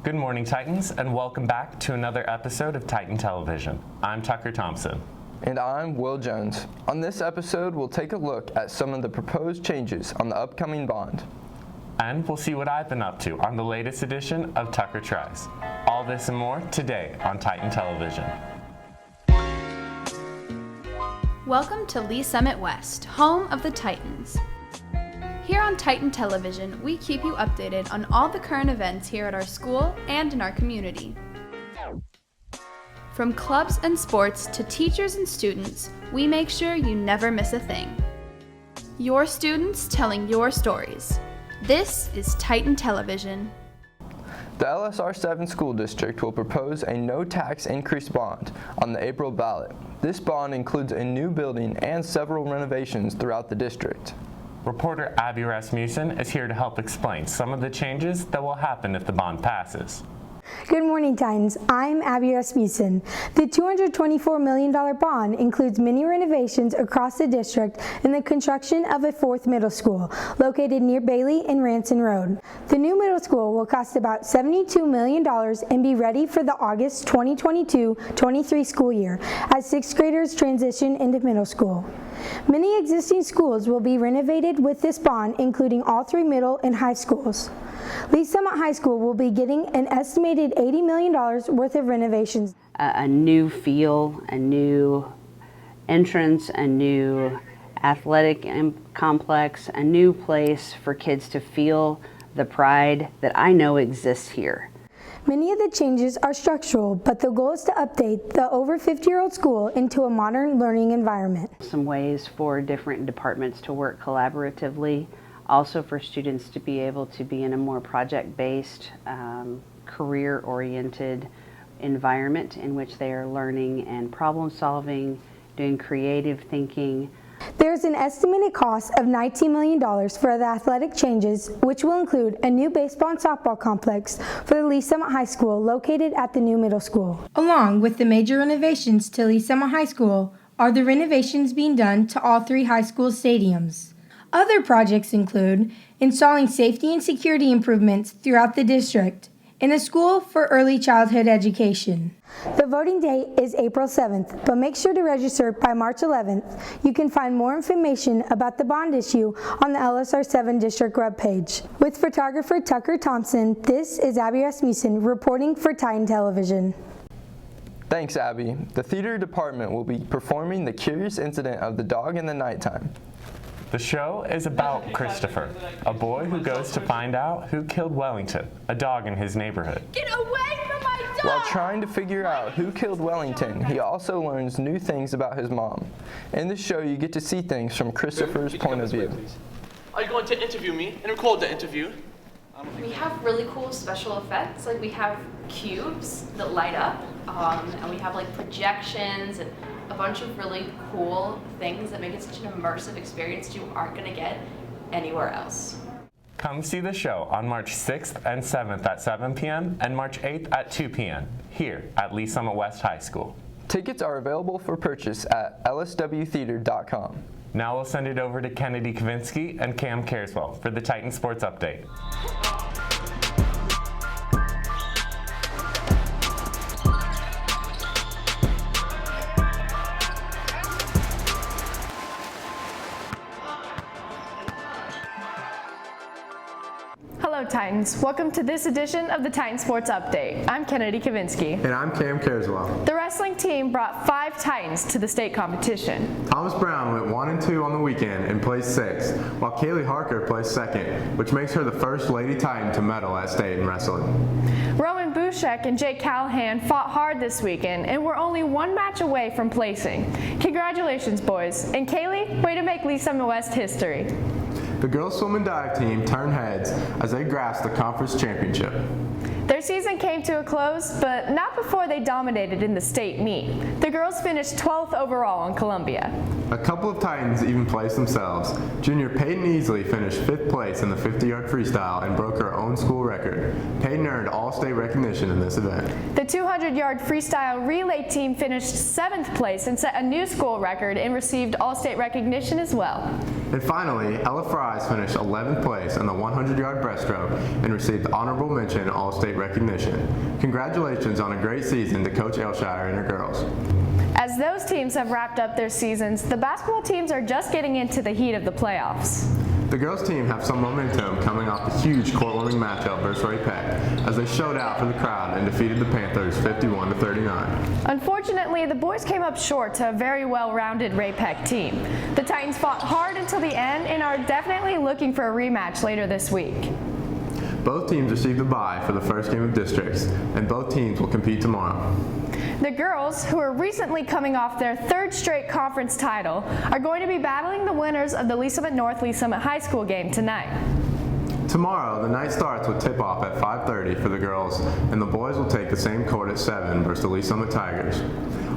Good morning, Titans, and welcome back to another episode of Titan Television. I'm Tucker Thompson. And I'm Will Jones. On this episode, we'll take a look at some of the proposed changes on the upcoming bond. And we'll see what I've been up to on the latest edition of Tucker Tries. All this and more today on Titan Television. Welcome to Lee Summit West, home of the Titans. Here on Titan Television, we keep you updated on all the current events here at our school and in our community. From clubs and sports to teachers and students, we make sure you never miss a thing. Your students telling your stories. This is Titan Television. The LSR 7 school district will propose a no tax increase bond on the April ballot. This bond includes a new building and several renovations throughout the district. Reporter Abby Rasmussen is here to help explain some of the changes that will happen if the bond passes. Good morning, Titans. I'm Abby Rasmussen. The $224 million bond includes many renovations across the district and the construction of a fourth middle school located near Bailey and Ranson Road. The new middle school will cost about $72 million and be ready for the August 2022-23 school year as sixth graders transition into middle school. Many existing schools will be renovated with this bond, including all three middle and high schools. Lee Summit High School will be getting an estimated $80 million worth of renovations. A new feel, a new entrance, a new athletic complex, a new place for kids to feel the pride that I know exists here. Many of the changes are structural, but the goal is to update the over 50-year-old school into a modern learning environment. Some ways for different departments to work collaboratively. Also for students to be able to be in a more project-based, career-oriented environment in which they are learning and problem-solving, doing creative thinking. There's an estimated cost of $19 million for the athletic changes, which will include a new baseball and softball complex for the Lee Summit High School located at the new middle school. Along with the major renovations to Lee Summit High School are the renovations being done to all three high school stadiums. Other projects include installing safety and security improvements throughout the district and a school for early childhood education. The voting date is April 7th, but make sure to register by March 11th. You can find more information about the bond issue on the LSR 7 district webpage. With photographer Tucker Thompson, this is Abby Rasmussen reporting for Titan Television. Thanks, Abby. The theater department will be performing The Curious Incident of the Dog in the Nighttime. The show is about Christopher, a boy who goes to find out who killed Wellington, a dog in his neighborhood. Get away from my dog! While trying to figure out who killed Wellington, he also learns new things about his mom. In the show, you get to see things from Christopher's point of view. Are you going to interview me and record the interview? We have really cool special effects. Like we have cubes that light up, and we have like projections and a bunch of really cool things that make it such an immersive experience you aren't going to get anywhere else. Come see the show on March 6th and 7th at 7 p.m. and March 8th at 2 p.m. here at Lee Summit West High School. Tickets are available for purchase at lswtheater.com. Now we'll send it over to Kennedy Kavinsky and Cam Careswell for the Titan Sports Update. Hello Titans, welcome to this edition of the Titan Sports Update. I'm Kennedy Kavinsky. And I'm Cam Careswell. The wrestling team brought 5 Titans to the state competition. Thomas Brown went 1-2 on the weekend and placed 6th, while Kaylee Harker placed 2nd, which makes her the first Lady Titan to medal at state in wrestling. Roman Bushek and Jake Callahan fought hard this weekend and were only 1 match away from placing. Congratulations, boys. And Kaylee, way to make Lee Summit West history. The girls swim and dive team turned heads as they grasped the conference championship. Their season came to a close, but not before they dominated in the state meet. The girls finished 12th overall in Columbia. A couple of Titans even placed themselves. Junior Peyton Easley finished 5th place in the 50-yard freestyle and broke her own school record. Peyton earned all-state recognition in this event. The 200-yard freestyle relay team finished 7th place and set a new school record and received all-state recognition as well. And finally, Ella Fries finished 11th place in the 100-yard breaststroke and received honorable mention All-State recognition. Congratulations on a great season to Coach Elshire and her girls. As those teams have wrapped up their seasons, the basketball teams are just getting into the heat of the playoffs. The girls team have some momentum coming off the huge court-warming matchup versus Ray Peck as they showed out for the crowd and defeated the Panthers 51-39. Unfortunately, the boys came up short to a very well-rounded Ray Peck team. The Titans fought hard until the end and are definitely looking for a rematch later this week. Both teams received a bye for the first game of districts, and both teams will compete tomorrow. The girls, who are recently coming off their third straight conference title, are going to be battling the winners of the Lee Summit North Lee Summit High School game tonight. Tomorrow, the night starts with tip-off at 5:30 for the girls, and the boys will take the same court at 7 versus the Lee Summit Tigers.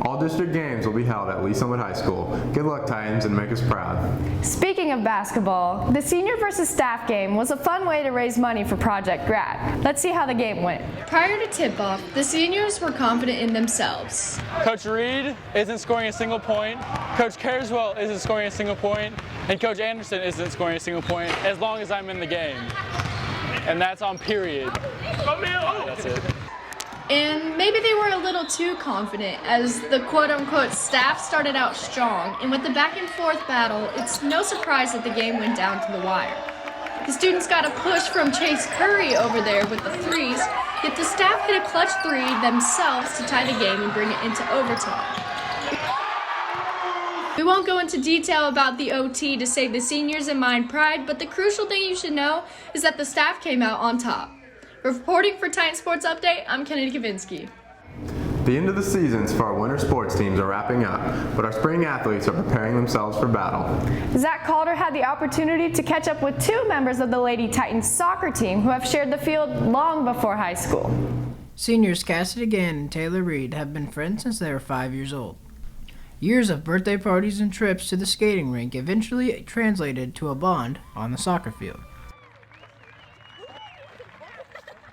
All district games will be held at Lee Summit High School. Good luck, Titans, and make us proud. Speaking of basketball, the senior versus staff game was a fun way to raise money for Project Grad. Let's see how the game went. Prior to tip-off, the seniors were confident in themselves. Coach Reed isn't scoring a single point, Coach Careswell isn't scoring a single point, and Coach Anderson isn't scoring a single point as long as I'm in the game. And that's on period. That's it. And maybe they were a little too confident as the quote-unquote staff started out strong, and with the back and forth battle, it's no surprise that the game went down to the wire. The students got a push from Chase Curry over there with the threes, yet the staff hit a clutch three themselves to tie the game and bring it into overtime. We won't go into detail about the OT to save the seniors and mind pride, but the crucial thing you should know is that the staff came out on top. Reporting for Titan Sports Update, I'm Kennedy Kavinsky. The end of the seasons for our winter sports teams are wrapping up, but our spring athletes are preparing themselves for battle. Zach Calder had the opportunity to catch up with two members of the Lady Titans soccer team who have shared the field long before high school. Seniors Cassidy Gann and Taylor Reed have been friends since they were 5 years old. Years of birthday parties and trips to the skating rink eventually translated to a bond on the soccer field.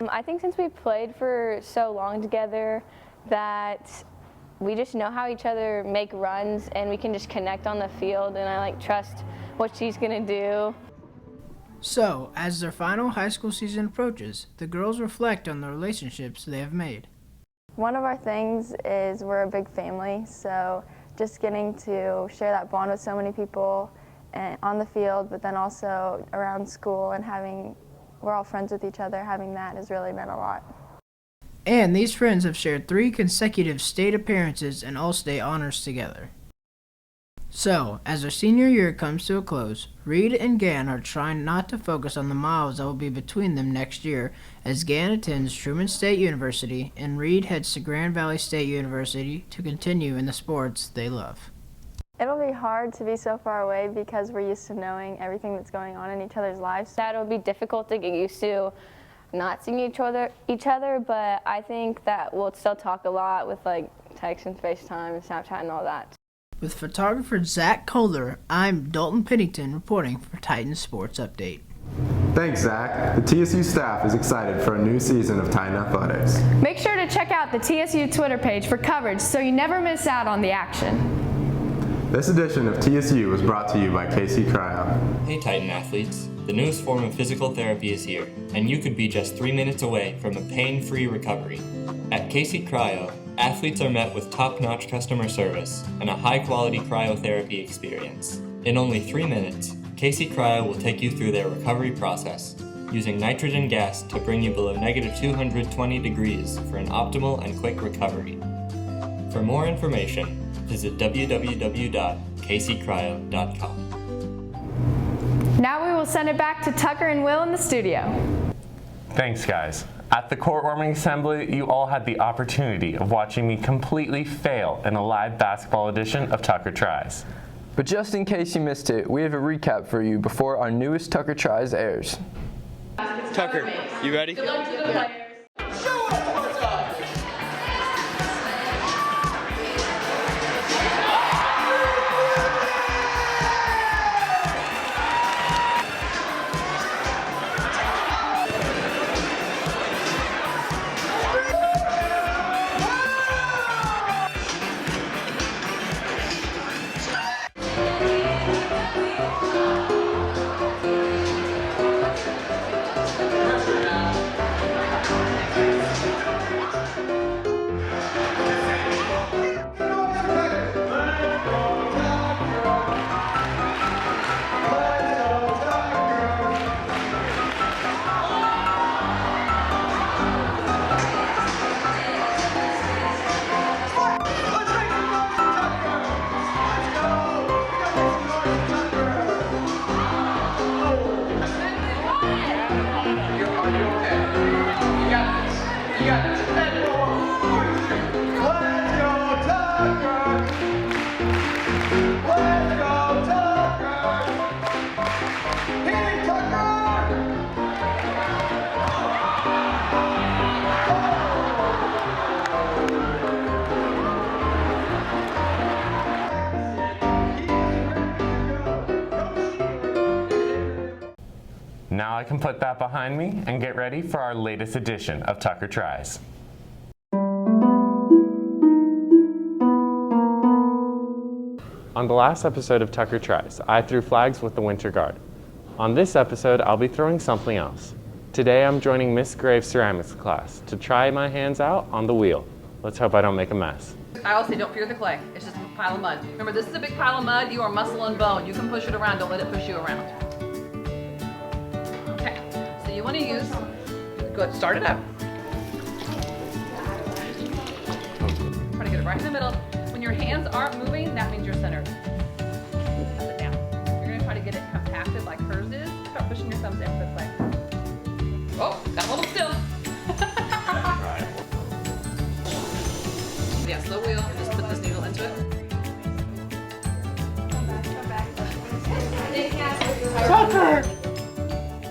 I think since we've played for so long together that we just know how each other make runs and we can just connect on the field, and I trust what she's gonna do. So, as their final high school season approaches, the girls reflect on the relationships they have made. One of our things is we're a big family, so just getting to share that bond with so many people and on the field, but then also around school and we're all friends with each other, having that has really meant a lot. And these friends have shared 3 consecutive state appearances and all-state honors together. So, as their senior year comes to a close, Reed and Gann are trying not to focus on the miles that will be between them next year, as Gann attends Truman State University and Reed heads to Grand Valley State University to continue in the sports they love. It'll be hard to be so far away because we're used to knowing everything that's going on in each other's lives. That'll be difficult to get used to not seeing each other, but I think that we'll still talk a lot with text and FaceTime and Snapchat and all that. With photographer Zach Calder, I'm Dalton Pennington reporting for Titan Sports Update. Thanks, Zach. The TSU staff is excited for a new season of Titan Athletics. Make sure to check out the TSU Twitter page for coverage so you never miss out on the action. This edition of TSU was brought to you by KC Cryo. Hey Titan athletes, the newest form of physical therapy is here, and you could be just 3 minutes away from a pain-free recovery. At KC Cryo, athletes are met with top-notch customer service and a high-quality cryotherapy experience. In only 3 minutes, KC Cryo will take you through their recovery process, using nitrogen gas to bring you below -220 degrees for an optimal and quick recovery. For more information, visit www.kccryo.com. Now we will send it back to Tucker and Will in the studio. Thanks, guys. At the court warming assembly, you all had the opportunity of watching me completely fail in a live basketball edition of Tucker Tries. But just in case you missed it, we have a recap for you before our newest Tucker Tries airs. Tucker, you ready? Good luck to the players. can put that behind me and get ready for our latest edition of Tucker Tries. On the last episode of Tucker Tries, I threw flags with the Winter Guard. On this episode, I'll be throwing something else. Today, I'm joining Miss Graves' ceramics class to try my hands out on the wheel. Let's hope I don't make a mess. I always say don't fear the clay. It's just a pile of mud. Remember, this is a big pile of mud. You are muscle and bone. You can push it around. Don't let it push you around. Okay, so you want to use, good, start it up. Try to get it right in the middle. When your hands aren't moving, that means you're centered. Press it down. You're going to try to get it compacted like hers is. Start pushing your thumbs down this way. Oh, got a little still. Yeah, slow wheel and just put this needle into it. Tucker!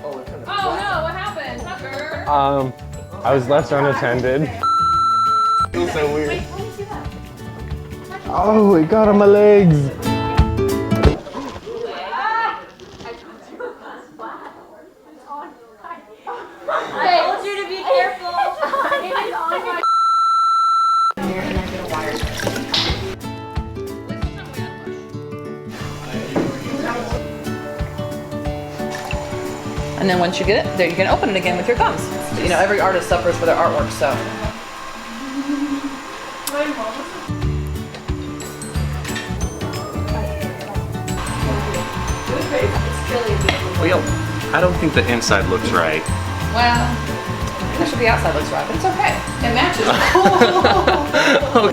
Oh no, what happened? Tucker? I was left unattended. Feels so weird. Oh, it got on my legs. I told you to be careful. It is on my And then once you get it, there you can open it again with your thumbs. You know, every artist suffers for their artwork, so. Wheel. I don't think the inside looks right. Well, I'm sure the outside looks right, but it's okay. It matches.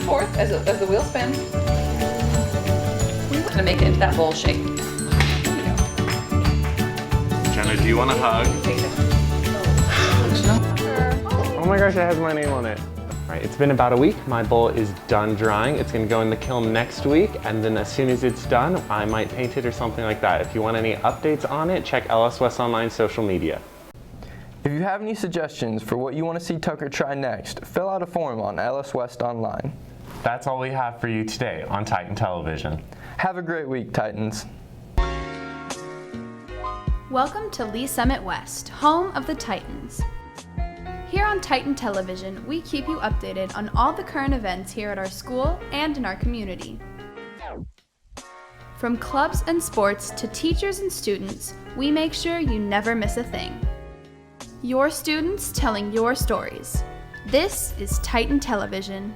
Forth as the wheel spins. We're gonna make it into that bowl shape. Jenna, do you want a hug? Oh my gosh, it has my name on it. All right, it's been about a week. My bowl is done drying. It's gonna go in the kiln next week, and then as soon as it's done, I might paint it or something like that. If you want any updates on it, check LS West Online social media. If you have any suggestions for what you want to see Tucker try next, fill out a form on LS West Online. That's all we have for you today on Titan Television. Have a great week, Titans. Welcome to Lee Summit West, home of the Titans. Here on Titan Television, we keep you updated on all the current events here at our school and in our community. From clubs and sports to teachers and students, we make sure you never miss a thing. Your students telling your stories. This is Titan Television.